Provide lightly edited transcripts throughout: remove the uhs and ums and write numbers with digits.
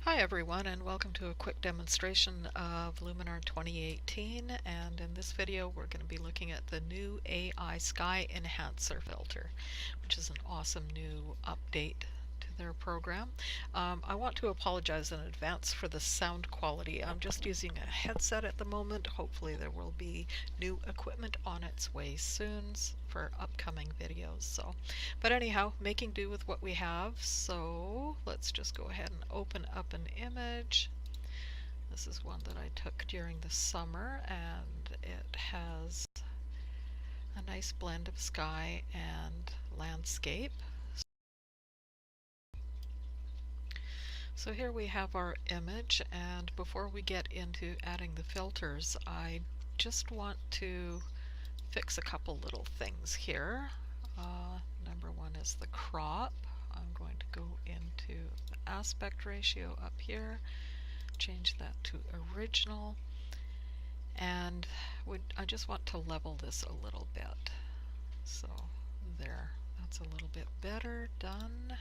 Hi everyone, and welcome to a quick demonstration of Luminar 2018, and in this video we're going to be looking at the new AI Sky Enhancer filter, which is an awesome new update to their program. I want to apologize in advance for the sound quality. I'm just using a headset at the moment. Hopefully there will be new equipment on its way soon for upcoming videos. But anyhow, making do with what we have. So let's just go ahead and open up an image. This is one that I took during the summer, and it has a nice blend of sky and landscape. So here we have our image, and before we get into adding the filters, I just want to fix a couple little things here. Number one is the crop. I'm going to go into the aspect ratio up here, change that to original, and I just want to level this a little bit. So there, that's a little bit better, done.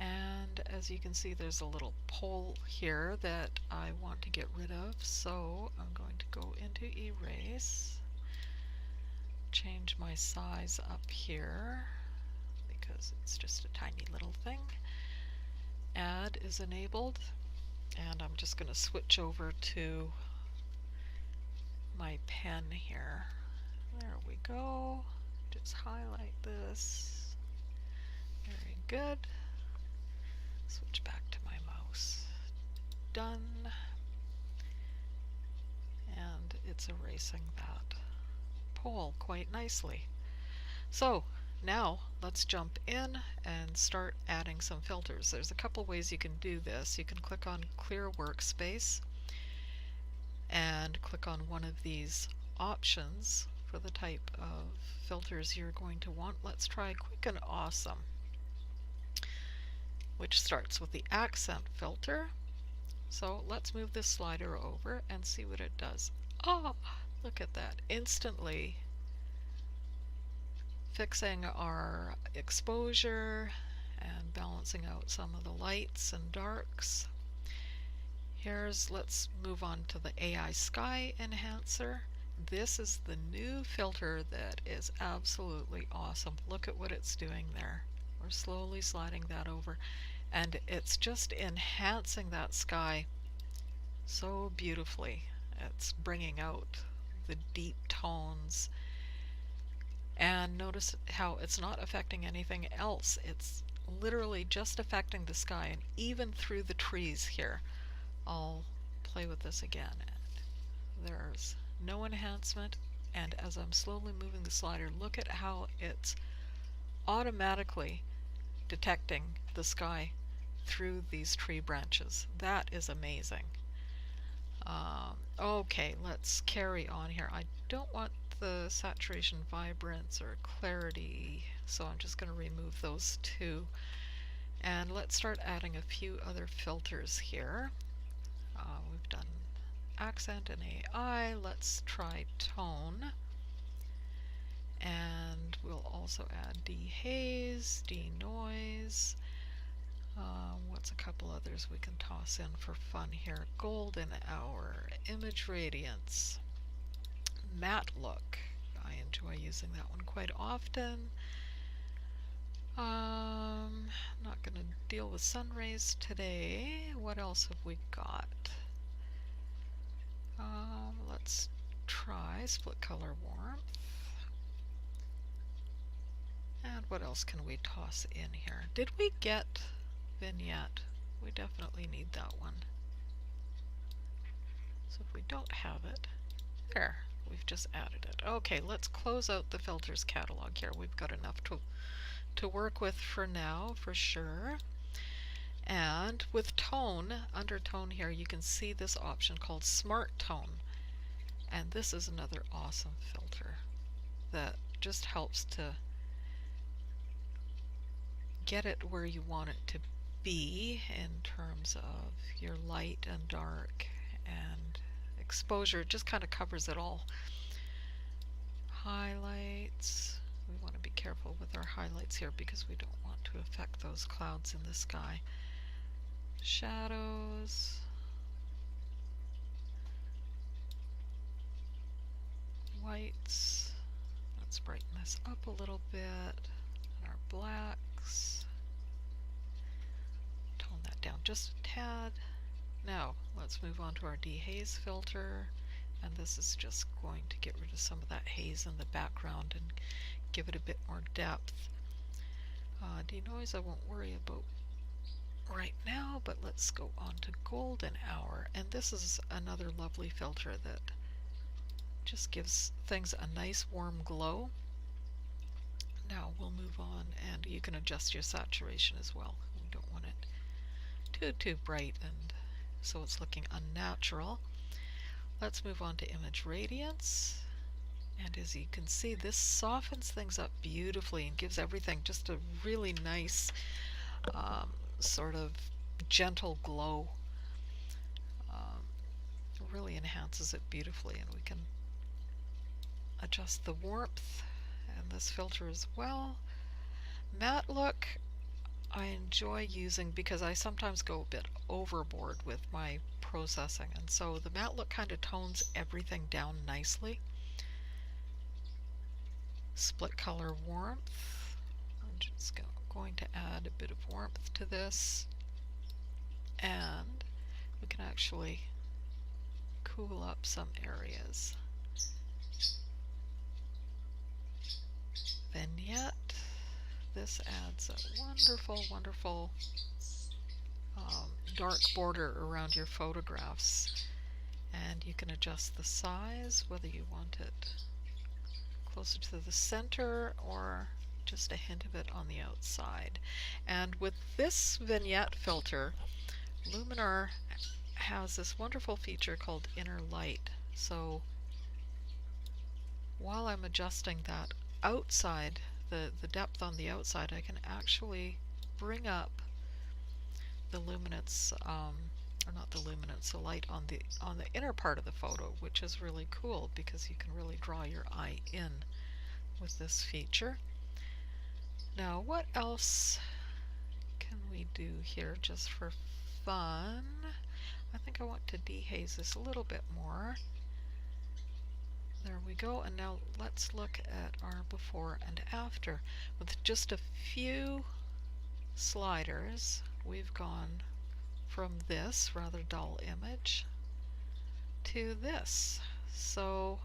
And as you can see, there's a little pole here that I want to get rid of, so I'm going to go into erase, change my size up here because it's just a tiny little thing. Add is enabled, and I'm just going to switch over to my pen here. There we go. Just highlight this. Very good. Switch back to my mouse. Done. And it's erasing that pole quite nicely. So now let's jump in and start adding some filters. There's a couple ways you can do this. You can click on Clear Workspace and click on one of these options for the type of filters you're going to want. Let's try Quick and Awesome, which starts with the accent filter. So let's move this slider over and see what it does. Oh, look at that. Instantly fixing our exposure and balancing out some of the lights and darks. Let's move on to the AI Sky Enhancer. This is the new filter that is absolutely awesome. Look at what it's doing there. We're slowly sliding that over, and it's just enhancing that sky so beautifully. It's bringing out the deep tones, and notice how it's not affecting anything else. It's literally just affecting the sky, and even through the trees here. I'll play with this again. There's no enhancement, and as I'm slowly moving the slider, look at how it's automatically detecting the sky through these tree branches. That is amazing. Okay, let's carry on here. I don't want the saturation, vibrance, or clarity, so I'm just going to remove those two. And let's start adding a few other filters here. We've done accent and AI. Let's try tone. And we'll also add dehaze, denoise. What's a couple others we can toss in for fun here? Golden hour, image radiance, matte look. I enjoy using that one quite often. Not going to deal with sun rays today. What else have we got? Let's try split color warmth. And what else can we toss in here? Did we get vignette? We definitely need that one. So if we don't have it, there, we've just added it. Okay, let's close out the filters catalog here. We've got enough to work with for now, for sure. And with tone, under tone here, you can see this option called Smart Tone. And this is another awesome filter that just helps to get it where you want it to be in terms of your light and dark and exposure. It just kind of covers it all. Highlights. We want to be careful with our highlights here because we don't want to affect those clouds in the sky. shadows, whites. Let's brighten this up a little bit. And our blacks. Tone that down just a tad. Now let's move on to our dehaze filter, and this is just going to get rid of some of that haze in the background and give it a bit more depth. Denoise I won't worry about right now, but let's go on to golden hour, and this is another lovely filter that just gives things a nice warm glow. Now we'll move on, and you can adjust your saturation as well. We don't want it too bright and so it's looking unnatural. Let's move on to image radiance, and as you can see, this softens things up beautifully and gives everything just a really nice sort of gentle glow. Really enhances it beautifully, and we can adjust the warmth and this filter as well. Matte look I enjoy using because I sometimes go a bit overboard with my processing, and so the matte look kind of tones everything down nicely. Split color warmth. I'm just going to add a bit of warmth to this, and we can actually cool up some areas. Vignette. This adds a wonderful dark border around your photographs, and you can adjust the size, whether you want it closer to the center or just a hint of it on the outside. And with this vignette filter, Luminar has this wonderful feature called inner light. So while I'm adjusting that outside, the depth on the outside, I can actually bring up the luminance, or not the luminance, the light on the inner part of the photo, which is really cool because you can really draw your eye in with this feature. Now, what else can we do here just for fun? I think I want to dehaze this a little bit more. There we go, and now let's look at our before and after. With just a few sliders, we've gone from this rather dull image to this. So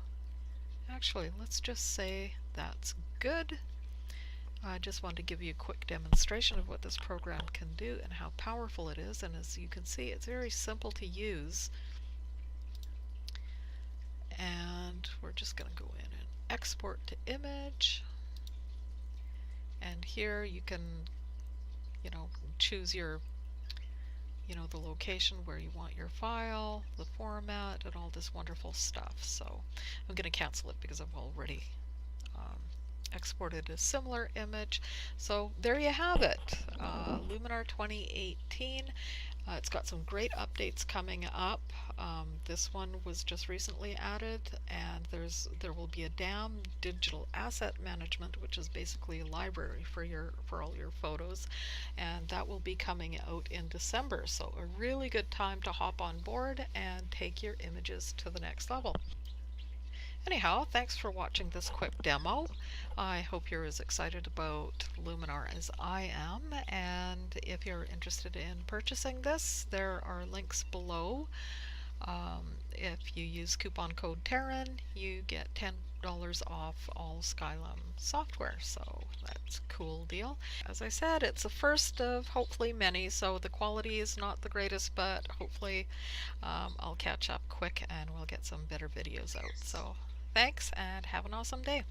actually, let's just say that's good. I just wanted to give you a quick demonstration of what this program can do and how powerful it is, and as you can see, it's very simple to use. And we're just going to go in and export to image, and here you can choose your the location where you want your file, the format, and all this wonderful stuff. So I'm going to cancel it because I've already exported a similar image. So there you have it, Luminar 2018. It's got some great updates coming up. This one was just recently added, and there will be a DAM, digital asset management, which is basically a library for all your photos, and that will be coming out in December. So a really good time to hop on board and take your images to the next level. Anyhow, thanks for watching this quick demo. I hope you're as excited about Luminar as I am, and if you're interested in purchasing this, there are links below. If you use coupon code Terran, you get $10 off all Skylum software, so that's a cool deal. As I said, it's the first of hopefully many, so the quality is not the greatest, but hopefully I'll catch up quick and we'll get some better videos out. So thanks, and have an awesome day.